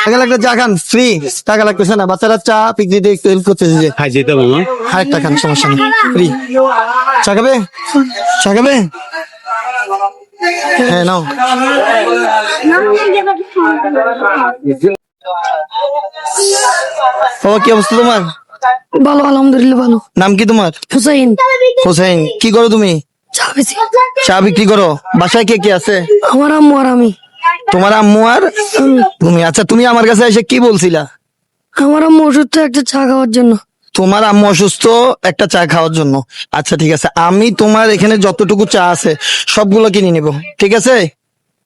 টাকা লাগলে চা খান ফ্রি, টাকা লাগতেছে না। বাচ্চারা চা পিকনিকে একটু হেল্প করতেছে যে। খাই যেতে মামা। আরেকটা খান, সমস্যা নেই, ফ্রি। চা খাবে? চা খাবে? হ্যাঁ নাও। ও কি অবস্থা তোমার? ভালো, আলহামদুলিল্লাহ ভালো। নাম কি তোমার? হুসাইন। হোসেন। কি করো তুমি? চা বেশি। চা বিক্রি করো। বাসায় কে কে আছে? আমার আম্মু আর আমি। তোমার আম্মু আর তুমি? আচ্ছা, তুমি আমার কাছে এসে কি বলছিলা? আমার আম্মু অসুস্থ, একটা চা খাওয়ার জন্য। তোমার আম্মু অসুস্থ, একটা চা খাওয়ার জন্য। আচ্ছা ঠিক আছে, আমি তোমার এখানে যতটুকু চা আছে সবগুলো কিনে নিব, ঠিক আছে?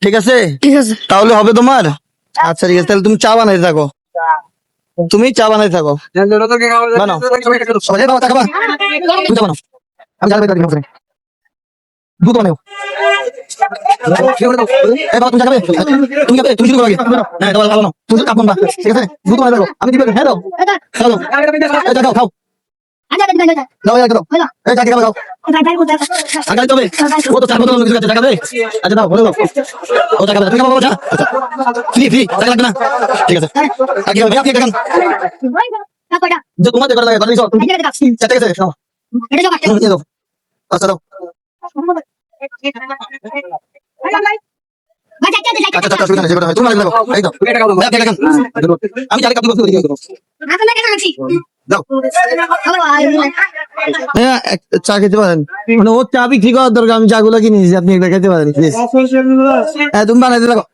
ঠিক আছে, ঠিক আছে। তাহলে হবে তোমার? আচ্ছা ঠিক আছে, তাহলে তুমি চা বানাই থাকো। তুমি চা বানাই থাকো। বানাও। সবাই বাবা, চা খাবা? তুমি চা বানাও। আমি চা বানাই দুধ বানাও। এই বাবা, তুমি চা খাবে? তুমি খাবে? তুমি শুরু করো আগে। হ্যাঁ, দাও, ভালো নাও। তুমি কাপ বানবা, ঠিক আছে? দুধ বানাই দাও। আমি দিবে। হ্যাঁ দাও। দাও। এই চা খাও, খাও। দাও, এই দাও। এই চা খাবে, দাও। আগে দিতে হবে। ও তো চা বোতল কিছু আছে, চা খাবে? আচ্ছা দাও, বলো দাও। ও চা খাবে, তুমি খাবো চা? ফ্রি ফ্রি, চা লাগবে না? ঠিক আছে। আগে খাবে, আপনি একটা খান। যে তোমাদের করে লাগে, চা ঠিক আছে, নাও। এই দাও। আচ্ছা দাও। আচ্ছা আচ্ছা, অসুবিধা নেই, যেটা হয় তুমি লাগবে। এই দাও। আপনি একটা খান। আমি চালে কাপ দিব, দিকে দাও। দাও। হ্যাঁ, চা খেতে পারেন। মানে ও চা বিক্রি করার দরকার, আমি চাগুলো কিনে নিয়েছি, আপনি একটা খেতে পারেন প্লিজ। হ্যাঁ, তুমি বানাইতে থাকো।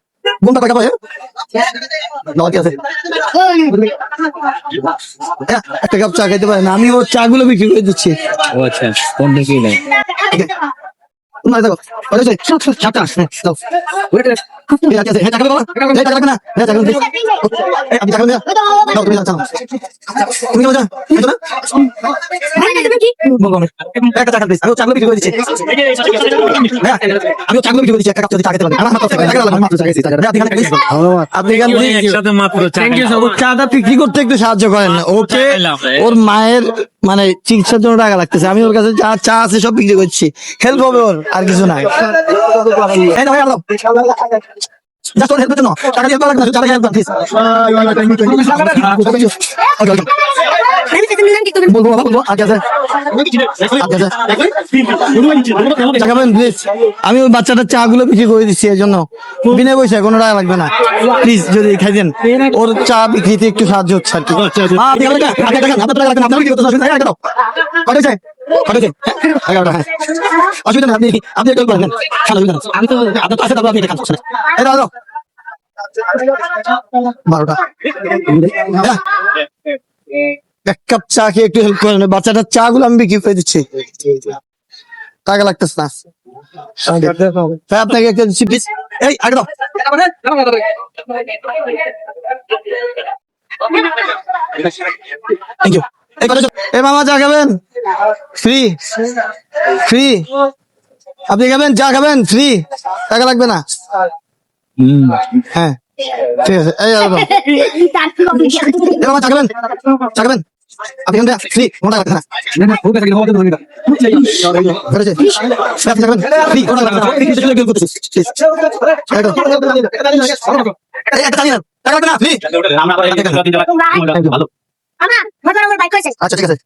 কোনটা টাকা পাবে? কি আছে? হ্যাঁ, একটা কাপ চা খেতে পারেন, আমি ওর চা গুলো বিক্রি করে দিচ্ছি। ও আচ্ছা, কোন দেখি নাই। তুমি দেখো, সাতটা। দাও। ঠিক আছে, হ্যাঁ, চা খাবে বাবা? হ্যাঁ, চা লাগবে না? হ্যাঁ, চা খাবেন please? এই, আপনি চা খাবেন না? দাও, তুমি চা নাও। তুমি খাবে চা? খাইছো না? বলবো আমি। একটা চা খান please, আমি ওর চাগুলো বিক্রি করে দিচ্ছি। হ্যাঁ, আমি ওর চাগুলো বিক্রি করে দিচ্ছি, একটা কাপ যদি চা খেতে পারেন। আমার মাত্র টাকা লাগবে, মাত্র চা খেয়েছি। আপনি খান please? আপনি খান please? একসাথে মাত্র চা। ওর চাটা বিক্রি করতে একটু সাহায্য করেন। ওকে, ওর মায়ের মানে চিকিৎসার জন্য টাকা লাগতেছে, আমি ওর কাছে যা চা আছে সব বিক্রি করছি, হেল্প হবে ওর, আর কিছু নাই। এই নাও, এই নাও। Just ওর হেল্পের জন্য টাকা দিয়ে লাগবে না, চাটা হেল্প প্লিজ। বলবো বাবা, বলবো। আচ্ছা আচ্ছা, চা খাবেন প্লিজ? আমি ওই বাচ্চাটার চা গুলো বিক্রি করে দিচ্ছি, এই জন্য বিনা পয়সায়, কোনো টাকা লাগবে না প্লিজ, যদি খাইতেন। ওর চা বিক্রিতে একটু সাহায্য হচ্ছে আর কি। অসুবিধা নেই, আপনি একটু করেন, আমি তো আপনার পাশে থাকবো, আপনি এটা খান। 12টা। এক কাপ চা খেয়ে একটু হেল্প করেন, বাচ্চাটার চা গুলো আমি বিক্রি করে দিচ্ছি, টাকা লাগতেছে না। আপনাকে একটা দিচ্ছি প্লিজ। এই আগে দাও। Thank you. এই মামা, চা খাবেন? Free free. আপনি খাবেন? চা খাবেন? ফ্রি, টাকা লাগবে না। হ্যাঁ ঠিক আছে। এই মামা, চা খাবেন? চা খাবেন? আপনি খাবেন? ফ্রি, কোনো টাকা লাগবে না। আপনি খাবেন? ফ্রি, কোনো টাকা লাগবে না। টাকা লাগবে না, ফ্রি। আচ্ছা ঠিক আছে,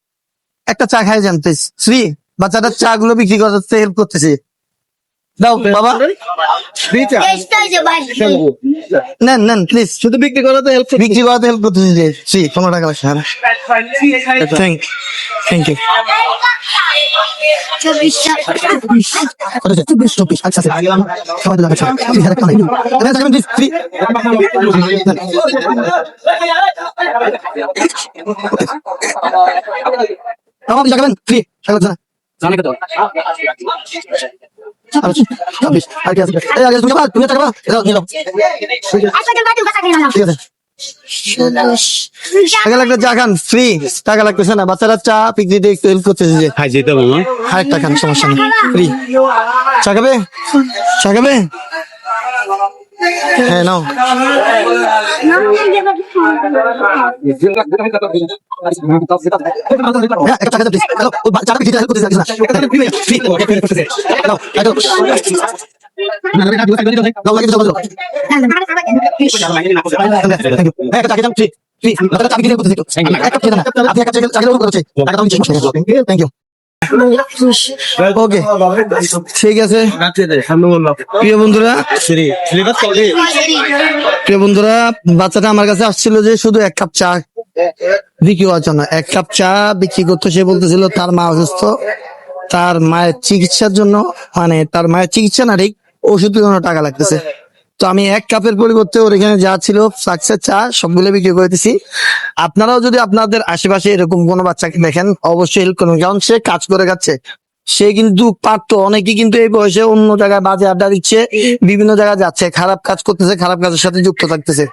একটা চা খাই যান প্লিজ, ফ্রি। বাচ্চাটার চা গুলো বিক্রি করতে হেল্প করতেছি। দাও বাবা, নেন নেন প্লিজ, শুধু বিক্রি করাতে হেল্প করতেছি যে ফ্রি, কোনো টাকা লাগছে না। Thank you. আচ্ছা যাবেন ফ্রি, টাকা লাগলে চা খান ফ্রি, টাকা লাগতেছে না। বাচ্চারা চা পিকনিকে একটু হেল্প করতেছে যে। খাই যেতে মামা। আরেকটা খান, সমস্যা নেই, ফ্রি। চা খাবে? চা খাবে? হ্যাঁ নাও। একটা চা খেতে please। চাটা বিক্রি হেল্প করতেছে না। না না দাও লাগে দাও হ্যাঁ চাকরি দাম ফ্রি দাদা চাকরি দিয়ে করতে দিও এক কাপ খেয়ে না আপনি এক কাপ চাকরি করতে টাকা দাও নিচ্ছি থ্যাংক ইউ ওকে ঠিক আছে প্রিয় বন্ধুরা বাচ্চাটা আমার কাছে আসছিল যে শুধু এক কাপ চা বিক্রি হওয়ার জন্য, এক কাপ চা বিক্রি করতে। সে বলতেছিল তার মা অসুস্থ, তার মায়ের চিকিৎসার জন্য, মানে তার মায়ের চিকিৎসা না ঠিক ওষুধের জন্য টাকা লাগতেছে। তো আমি এক কাপের পরিবর্তে ওর এখানে যা ছিল ফ্লাক্সের চা সবগুলো বিক্রি করে দিছি। আপনারাও যদি আপনাদের আশেপাশে এরকম কোনো বাচ্চাকে দেখেন অবশ্যই হেল্প করবেন, কারণ সে কাজ করে খাচ্ছে, সে কিন্তু পারতো। অনেকে কিন্তু এই বয়সে অন্য জায়গায় বাজে আড্ডা দিচ্ছে, বিভিন্ন জায়গায় যাচ্ছে, খারাপ কাজ করতেছে, খারাপ কাজের সাথে যুক্ত থাকতেছে।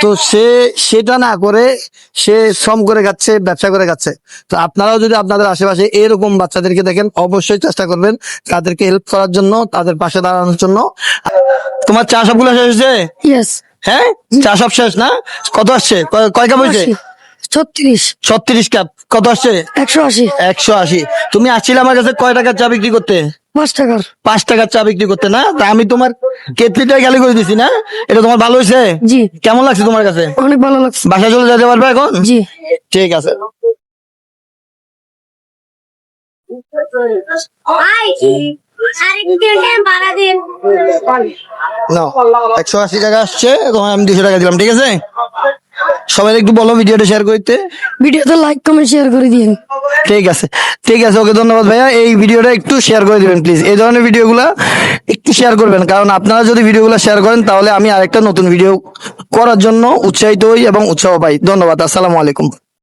তো সে সেটা না করে সে শ্রম করে খাচ্ছে, ব্যবসা করে খাচ্ছে। তো আপনারাও যদি আপনাদের আশেপাশে এরকম বাচ্চাদেরকে দেখেন অবশ্যই চেষ্টা করবেন তাদেরকে হেল্প করার জন্য, তাদের পাশে দাঁড়ানোর জন্য। তোমার চা সবগুলো শেষ হয়েছে? ইয়েস। হ্যাঁ চা সব শেষ না? কত আসছে? কয় কাপ হয়েছে? 36 কাপ। কত আসছে? 180 180। তুমি আসছিলে আমার কাছে কয় টাকার চা বিক্রি করতে? 5 টাকার 5 টাকার চা বিক্রি করতে না? তা আমি তোমার কেটলিটা গালি করে দিছি না? এটা তোমার ভালো হয়েছে? জি। কেমন লাগছে তোমার কাছে? অনেক ভালো লাগছে। বাসায় চলে যেতে পারবে এখন? জি। ঠিক আছে। নাও 180 টাকা আসছে, তোমার আমি 200 টাকা দিলাম। ঠিক আছে, সবাই একটু বলো ভিডিওটা শেয়ার করতে। ভিডিওতে লাইক কমেন্ট শেয়ার করে দিন। ঠিক আছে ওকে, ধন্যবাদ ভাইয়া। এই ভিডিওটা একটু শেয়ার করে দিবেন প্লিজ। এই ধরনের ভিডিওগুলা একটু শেয়ার করবেন, কারণ আপনারা যদি ভিডিওগুলো শেয়ার করেন তাহলে আমি আরেকটা নতুন ভিডিও করার জন্য উৎসাহিত হই এবং উৎসাহ পাই। ধন্যবাদ, আসসালামু আলাইকুম।